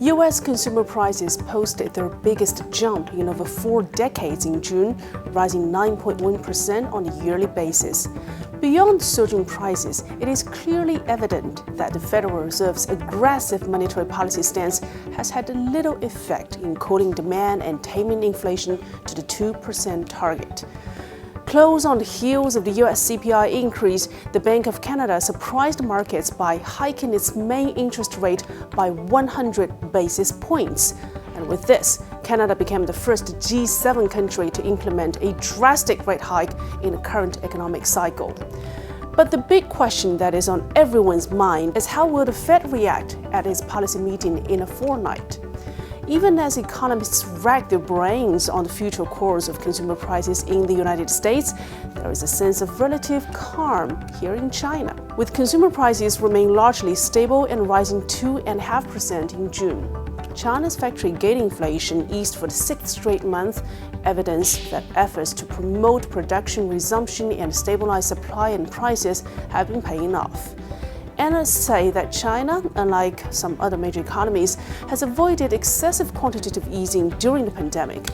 U.S. consumer prices posted their biggest jump in over 4 decades in June, rising 9.1% on a yearly basis. Beyond surging prices, it is clearly evident that the Federal Reserve's aggressive monetary policy stance has had little effect in cooling demand and taming inflation to the 2% target. Close on the heels of the U.S. CPI increase, the Bank of Canada surprised markets by hiking its main interest rate by 100 basis points. And with this, Canada became the first G7 country to implement a drastic rate hike in the current economic cycle. But the big question that is on everyone's mind is how will the Fed react at its policy meeting in a fortnight? Even as economists rack their brains on the future course of consumer prices in the United States, there is a sense of relative calm here in China, with consumer prices remaining largely stable and rising 2.5% in June. China's factory gate inflation eased for the 6th straight month, evidence that efforts to promote production resumption and stabilize supply and prices have been paying off. Analysts say that China, unlike some other major economies, has avoided excessive quantitative easing during the pandemic.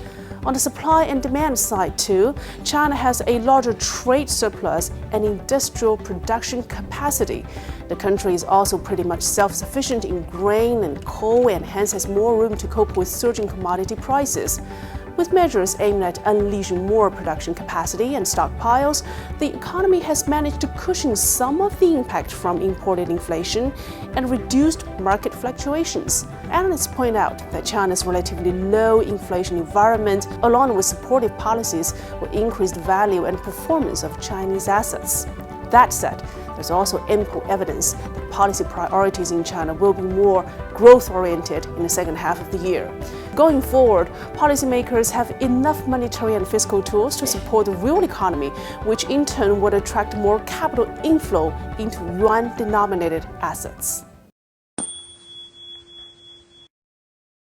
On the supply and demand side, too, China has a larger trade surplus and industrial production capacity. The country is also pretty much self-sufficient in grain and coal and hence has more room to cope with surging commodity prices. With measures aimed at unleashing more production capacity and stockpiles, the economy has managed to cushion some of the impact from imported inflation and reduced market fluctuations. Analysts point out that China's relatively low inflation environment, along with supportive policies, will increase the value and performance of Chinese assets. That said, there's also ample evidence that policy priorities in China will be more growth-oriented in the second half of the year. Going forward, policymakers have enough monetary and fiscal tools to support the real economy, which in turn would attract more capital inflow into yuan-denominated assets.